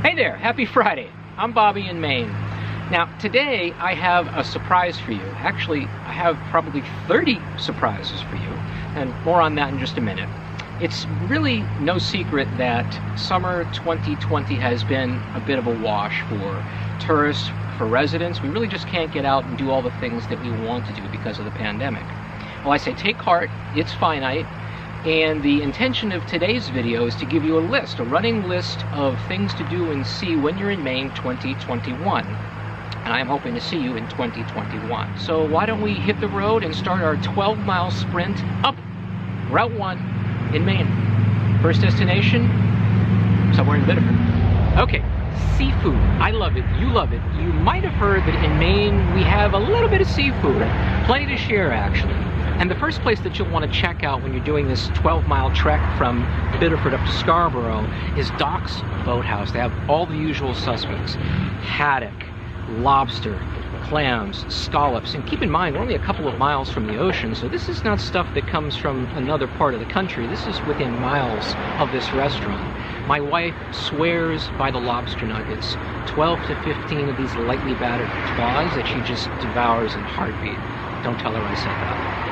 Hey there, happy Friday. I'm Bobby in Maine. Now today I have a surprise for you. Actually, I have probably 30 surprises for you, and more on that in just a minute. It's really no secret that summer 2020 has been a bit of a wash for tourists, for residents. We really just can't get out and do all the things that we want to do because of the pandemic. Well, I say take heart, it's finite. And the intention of today's video is to give you a list, a running list of things to do and see when you're in Maine 2021. And I am hoping to see you in 2021. So why don't we hit the road and start our 12-mile sprint up Route 1 in Maine. First destination, somewhere in Biddeford. Okay, seafood. I love it. You love it. You might have heard that in Maine we have a little bit of seafood. Plenty to share, actually. And the first place that you'll want to check out when you're doing this 12-mile trek from Biddeford up to Scarborough is Doc's Boathouse. They have all the usual suspects. Haddock, lobster, clams, scallops. And keep in mind, we're only a couple of miles from the ocean, so this is not stuff that comes from another part of the country. This is within miles of this restaurant. My wife swears by the lobster nuggets. 12 to 15 of these lightly battered claws that she just devours in a heartbeat. Don't tell her I said that.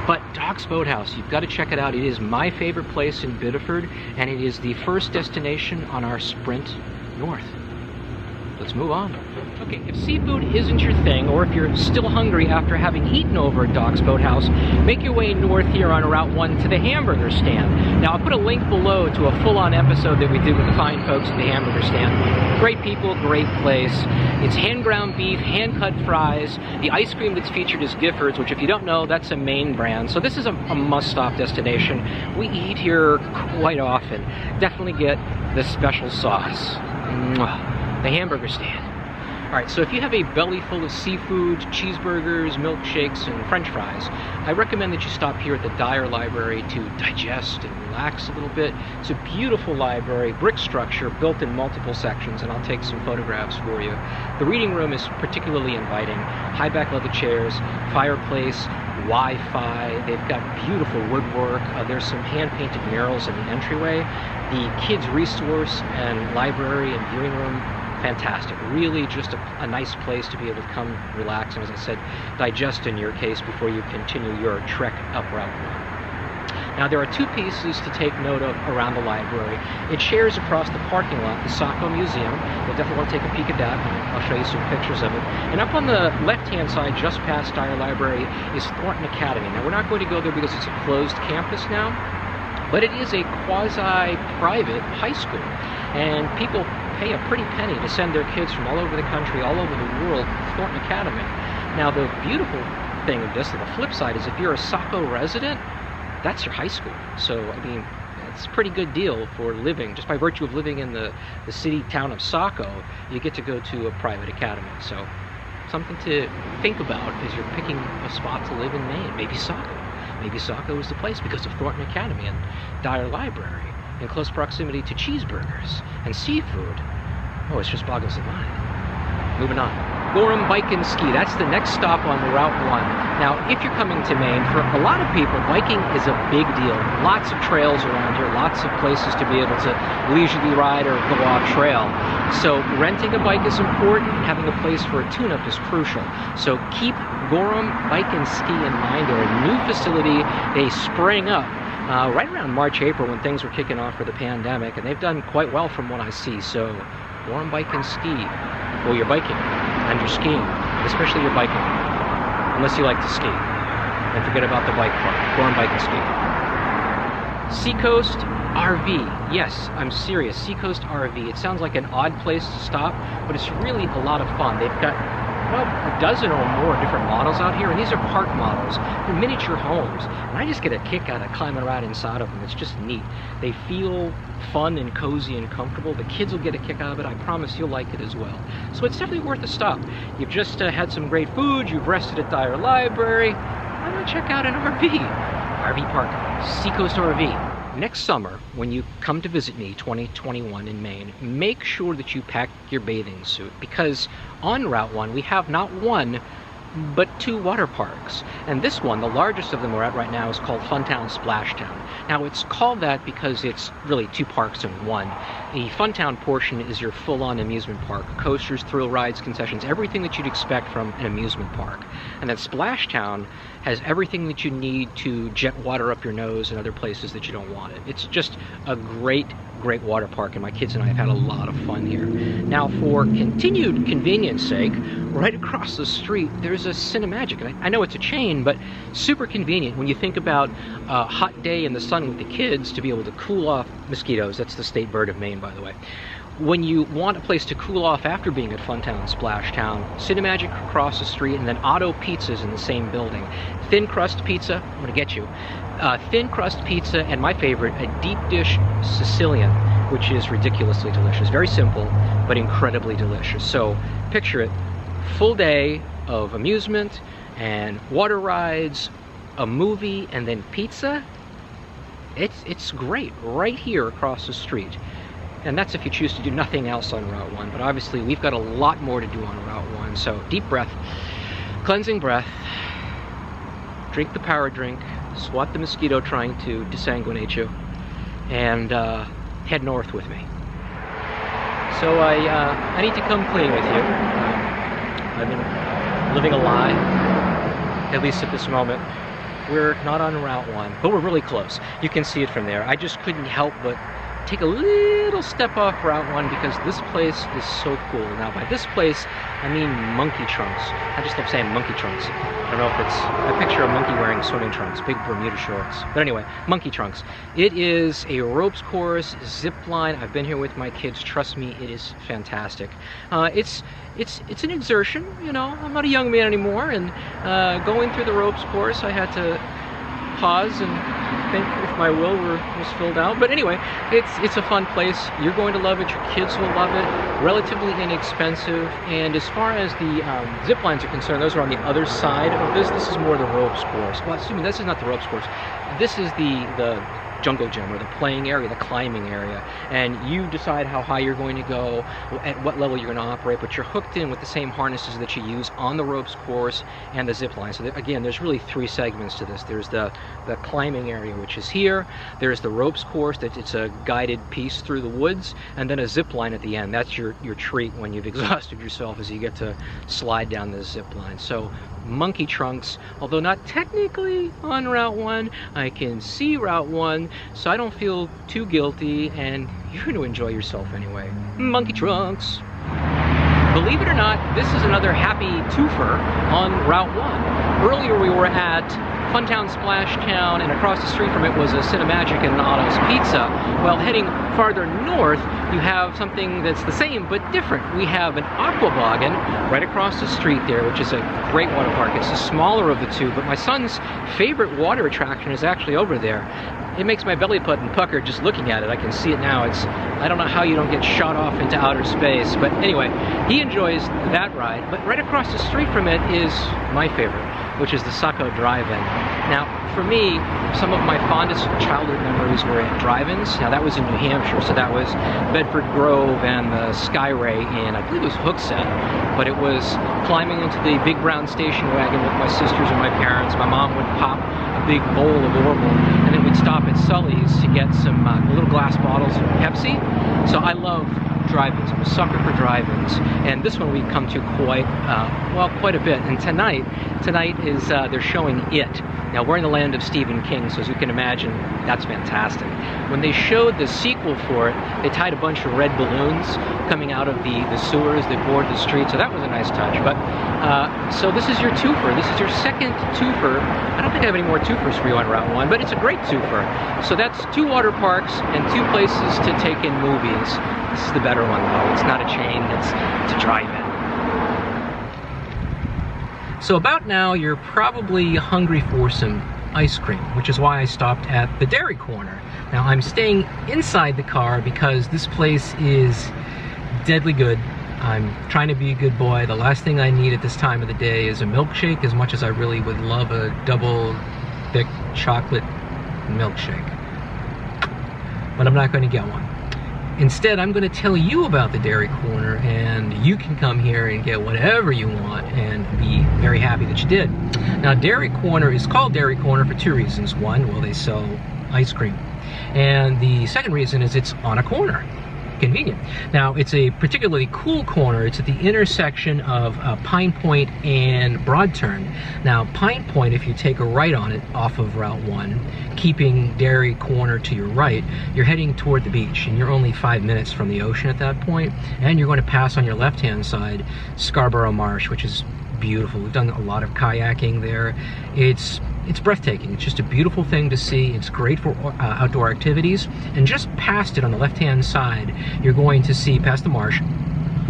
But Doc's Boathouse, you've got to check it out. It is my favorite place in Biddeford, and it is the first destination on our sprint north. Let's move on. Okay, if seafood isn't your thing, or if you're still hungry after having eaten over at Doc's Boathouse, make your way north here on Route 1 to the Hamburger Stand. Now, I'll put a link below to a full-on episode that we did with the fine folks at the Hamburger Stand. Great people, great place. It's hand-ground beef, hand-cut fries. The ice cream that's featured is Gifford's, which if you don't know, that's a Maine brand. So this is a must-stop destination. We eat here quite often. Definitely get the special sauce. Mwah. The Hamburger Stand. Alright, so if you have a belly full of seafood, cheeseburgers, milkshakes, and french fries, I recommend that you stop here at the Dirigo Library to digest and relax a little bit. It's a beautiful library, brick structure, built in multiple sections, and I'll take some photographs for you. The reading room is particularly inviting. High back leather chairs, fireplace, Wi-Fi. They've got beautiful woodwork. There's some hand-painted murals in the entryway. The kids' resource and library and viewing room, fantastic. Really just a nice place to be able to come relax and, as I said, digest in your case before you continue your trek up Route 1. Now, there are two pieces to take note of around the library. It shares across the parking lot the Saco Museum. You'll definitely want to take a peek at that. I'll show you some pictures of it. And up on the left-hand side, just past Dirigo Library, is Thornton Academy. Now, we're not going to go there because it's a closed campus now, but it is a quasi-private high school. And people pay a pretty penny to send their kids from all over the country, all over the world, to Thornton Academy. Now, the beautiful thing of this, or the flip side, is if you're a Saco resident, that's your high school. So, I mean, it's a pretty good deal for living. Just by virtue of living in the city town of Saco, you get to go to a private academy. So, something to think about as you're picking a spot to live in Maine. Maybe Saco. Maybe Saco is the place because of Thornton Academy and Dirigo Library, in close proximity to cheeseburgers and seafood. Oh, it just boggles the mind. Moving on. Gorham Bike and Ski. That's the next stop on Route 1. Now, if you're coming to Maine, for a lot of people, biking is a big deal. Lots of trails around here, lots of places to be able to leisurely ride or go off trail. So renting a bike is important. Having a place for a tune-up is crucial. So keep Gorham Bike and Ski in mind. They're a new facility. They sprang up right around March, April, when things were kicking off for the pandemic, and they've done quite well from what I see. So Gorham Bike and Ski. Well, you're biking and you're skiing, especially you're biking, unless you like to ski. And forget about the bike part. Gorham Bike and Ski. Seacoast RV. Yes, I'm serious. Seacoast RV. It sounds like an odd place to stop, but it's really a lot of fun. They've got well, a dozen or more different models out here, and these are park models. They're miniature homes, and I just get a kick out of climbing around inside of them. It's just neat. They feel fun and cozy and comfortable. The kids will get a kick out of it. I promise you'll like it as well. So it's definitely worth a stop. You've just had some great food. You've rested at Dirigo Library. Why not check out an RV? RV park. Seacoast RV. Next summer, when you come to visit me, 2021 in Maine, make sure that you pack your bathing suit, because on Route 1 we have not one, but 2 water parks. And this one, the largest of them we're at right now, is called Funtown Splashtown. Now it's called that because it's really 2 parks in one. The Funtown portion is your full-on amusement park. Coasters, thrill rides, concessions, everything that you'd expect from an amusement park. And then Splashtown has everything that you need to jet water up your nose and other places that you don't want it. It's just a great water park, and my kids and I have had a lot of fun here. Now, for continued convenience sake, right across the street there's a Cinemagic. And I know it's a chain, but super convenient when you think about a hot day in the sun with the kids to be able to cool off. Mosquitoes, that's the state bird of Maine, by the way. When you want a place to cool off after being at Funtown Splashtown, Cinemagic across the street, and then Otto Pizza's in the same building. Thin crust pizza, I'm gonna get you. Thin crust pizza, and my favorite, a deep dish Sicilian, which is ridiculously delicious. Very simple, but incredibly delicious. So picture it, full day of amusement and water rides, a movie, and then pizza. It's great, right here across the street. And that's if you choose to do nothing else on Route 1, but obviously we've got a lot more to do on Route 1, so deep breath, cleansing breath, drink the power drink, swat the mosquito trying to desanguinate you, and head north with me. So I need to come clean with you. I've been living a lie, at least at this moment. We're not on Route 1, but we're really close. You can see it from there. I just couldn't help but take a little step off Route 1 because this place is so cool. Now by this place, I mean monkey trunks. I just love saying monkey trunks. I don't know if it's, I picture a monkey wearing swimming trunks, big Bermuda shorts. But anyway, monkey trunks. It is a ropes course, zip line. I've been here with my kids. Trust me, it is fantastic. It's an exertion, you know. I'm not a young man anymore, and going through the ropes course, I had to pause and think if my will was filled out. But anyway, it's a fun place. You're going to love it. Your kids will love it. Relatively inexpensive. And as far as the zip lines are concerned, those are on the other side of this. This is more the ropes course. Well, excuse me, this is not the ropes course. This is the jungle gym, or the playing area, the climbing area, and you decide how high you're going to go, at what level you're going to operate, but you're hooked in with the same harnesses that you use on the ropes course and the zip line. So again, there's really 3 segments to this. There's the climbing area, which is here. There's the ropes course, that it's a guided piece through the woods, and then a zip line at the end. That's your treat when you've exhausted yourself, as you get to slide down this zip line. So monkey trunks, although not technically on Route 1, I can see Route 1, so I don't feel too guilty, and you're going to enjoy yourself anyway. Monkey trunks. Believe it or not, this is another happy twofer on Route 1. Earlier we were at Funtown Splashtown, and across the street from it was a Cinemagic and an Otto's Pizza. Well, heading farther north, you have something that's the same but different. We have an Aquaboggan right across the street there, which is a great water park. It's the smaller of the 2, but my son's favorite water attraction is actually over there. It makes my belly button pucker just looking at it. I can see it now. I don't know how you don't get shot off into outer space, but anyway, he enjoys that ride. But right across the street from it is my favorite, which is the Saco Drive-In. Now, for me, some of my fondest childhood memories were at drive-ins. Now, that was in New Hampshire, so that was Bedford Grove and the Skyway in, I believe it was Hooksett, but it was climbing into the big brown station wagon with my sisters and my parents. My mom would pop a big bowl of Orville, and then we'd stop at Sully's to get some little glass bottles of Pepsi. So I love drive-ins. I'm a sucker for drive-ins, and this one we've come to quite a bit. And tonight is they're showing It. Now, we're in the land of Stephen King, so as you can imagine, that's fantastic. When they showed the sequel for it, they tied a bunch of red balloons coming out of the sewers that board the street, so that was a nice touch. But so this is your twofer. This is your second twofer. I don't think I have any more twofers for you on Route 1, but it's a great twofer. So that's 2 water parks and 2 places to take in movies. This is the better one, though. It's not a chain, it's a drive-in. So about now, you're probably hungry for some ice cream, which is why I stopped at the Dairy Corner. Now, I'm staying inside the car because this place is deadly good. I'm trying to be a good boy. The last thing I need at this time of the day is a milkshake, as much as I really would love a double thick chocolate milkshake. But I'm not going to get one. Instead, I'm going to tell you about the Dairy Corner, and you can come here and get whatever you want and be very happy that you did. Now, Dairy Corner is called Dairy Corner for two reasons. One, well, they sell ice cream. And the second reason is it's on a corner. Convenient. Now, it's a particularly cool corner. It's at the intersection of Pine Point and Broad Turn. Now, Pine Point, if you take a right on it off of Route 1, keeping Dairy Corner to your right, you're heading toward the beach, and you're only 5 minutes from the ocean at that point, and you're going to pass on your left-hand side Scarborough Marsh, which is beautiful. We've done a lot of kayaking there. It's breathtaking. It's just a beautiful thing to see. It's great for outdoor activities. And just past it on the left-hand side, you're going to see, past the marsh,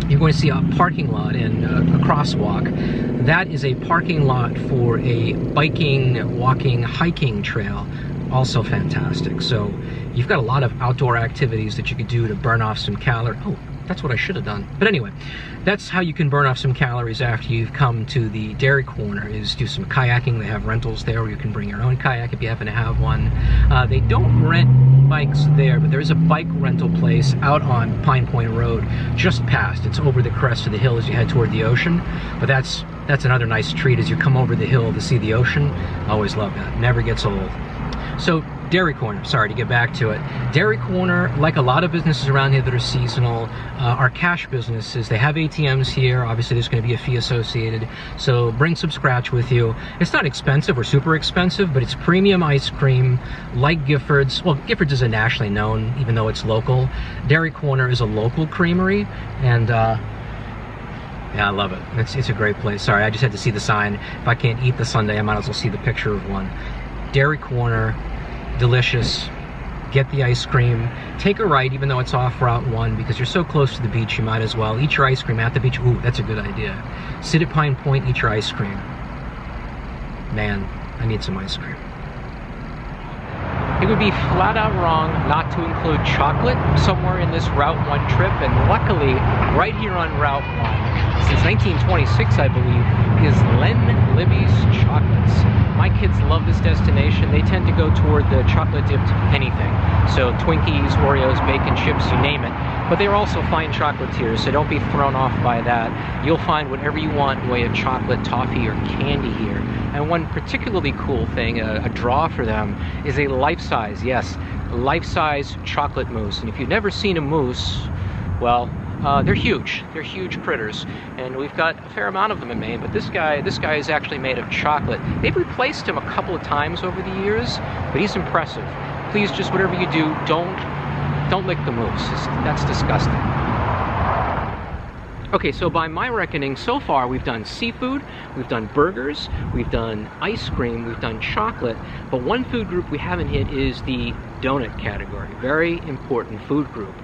you're going to see a parking lot and a crosswalk. That is a parking lot for a biking, walking, hiking trail. Also fantastic. So you've got a lot of outdoor activities that you could do to burn off some calories. Oh, that's what I should have done. But anyway, that's how you can burn off some calories after you've come to the Dairy Corner, is do some kayaking. They have rentals there where you can bring your own kayak if you happen to have one. They don't rent bikes there, but there is a bike rental place out on Pine Point Road just past. It's over the crest of the hill as you head toward the ocean. But that's another nice treat as you come over the hill to see the ocean. Always love that. Never gets old. So Dairy Corner, sorry to get back to it. Dairy Corner, like a lot of businesses around here that are seasonal, are cash businesses. They have ATMs here. Obviously, there's going to be a fee associated, so bring some scratch with you. It's not expensive or super expensive, but it's premium ice cream, like Gifford's. Well, Gifford's is a nationally known, even though it's local. Dairy Corner is a local creamery, and yeah, I love it. It's a great place. Sorry, I just had to see the sign. If I can't eat the sundae, I might as well see the picture of one. Dairy Corner, delicious. Get the ice cream. Take a right, even though it's off Route 1, because you're so close to the beach, you might as well eat your ice cream at the beach. Ooh, that's a good idea. Sit at Pine Point, eat your ice cream. Man, I need some ice cream. It would be flat out wrong not to include chocolate somewhere in this Route 1 trip, and luckily, right here on Route 1, since 1926, I believe, is Libbys Chocolates. My kids love this destination. They tend to go toward the chocolate-dipped anything. So Twinkies, Oreos, bacon chips, you name it. But they're also fine chocolatiers, so don't be thrown off by that. You'll find whatever you want in the way of chocolate, toffee, or candy here. And one particularly cool thing, a draw for them, is a life-size, yes, life-size chocolate mousse. And if you've never seen a mousse, well, they're huge. They're huge critters, and we've got a fair amount of them in Maine. But this guy is actually made of chocolate. They've replaced him a couple of times over the years, but he's impressive. Please, just whatever you do, don't lick the mousse. That's disgusting. Okay, so by my reckoning, so far we've done seafood, we've done burgers, we've done ice cream, we've done chocolate, but one food group we haven't hit is the donut category. Very important food group.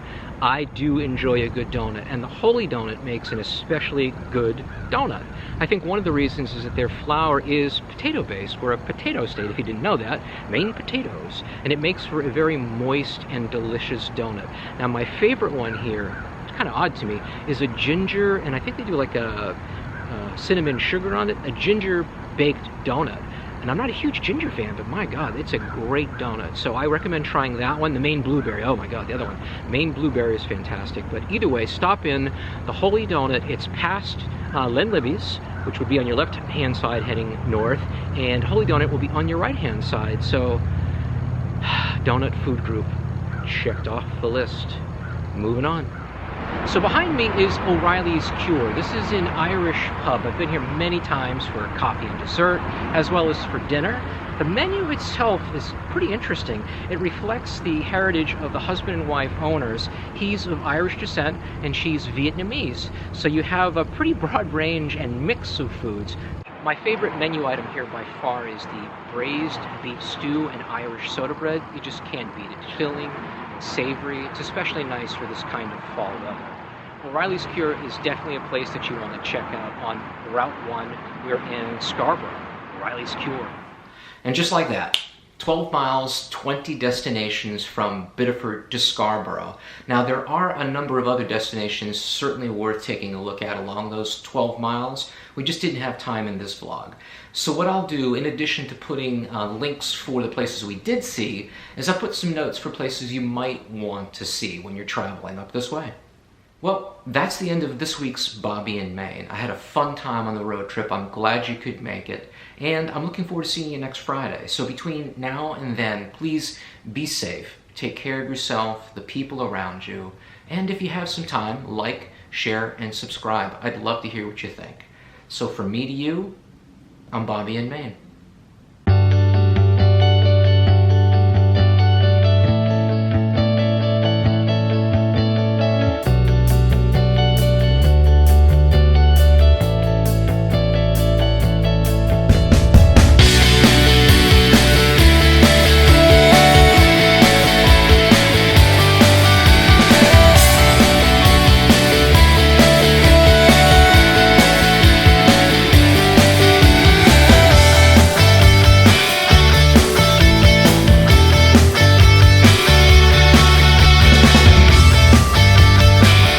I do enjoy a good donut, and the Holy Donut makes an especially good donut. I think one of the reasons is that their flour is potato-based. We're a potato state, if you didn't know that. Maine potatoes. And it makes for a very moist and delicious donut. Now, my favorite one here, it's kind of odd to me, is a ginger, and I think they do like a cinnamon sugar on it, a ginger-baked donut. And I'm not a huge ginger fan, but my God, it's a great donut. So I recommend trying that one. The Maine Blueberry, oh my God, the other one. Maine Blueberry is fantastic. But either way, stop in the Holy Donut. It's past Libbys, which would be on your left-hand side heading north, and Holy Donut will be on your right-hand side. So, donut food group checked off the list. Moving on. So behind me is O'Reilly's Cure. This is an Irish pub. I've been here many times for coffee and dessert, as well as for dinner. The menu itself is pretty interesting. It reflects the heritage of the husband and wife owners. He's of Irish descent and she's Vietnamese. So you have a pretty broad range and mix of foods. My favorite menu item here by far is the braised beef stew and Irish soda bread. You just can't beat it. It's filling, it's savory. It's especially nice for this kind of fall weather. O'Reilly's Cure is definitely a place that you want to check out on Route 1. We're in Scarborough. O'Reilly's Cure. And just like that, 12 miles, 20 destinations from Biddeford to Scarborough. Now, there are a number of other destinations certainly worth taking a look at along those 12 miles. We just didn't have time in this vlog. So what I'll do, in addition to putting links for the places we did see, is I'll put some notes for places you might want to see when you're traveling up this way. Well, that's the end of this week's Bobby in Maine. I had a fun time on the road trip. I'm glad you could make it. And I'm looking forward to seeing you next Friday. So between now and then, please be safe. Take care of yourself, the people around you. And if you have some time, like, share, and subscribe. I'd love to hear what you think. So from me to you, I'm Bobby in Maine.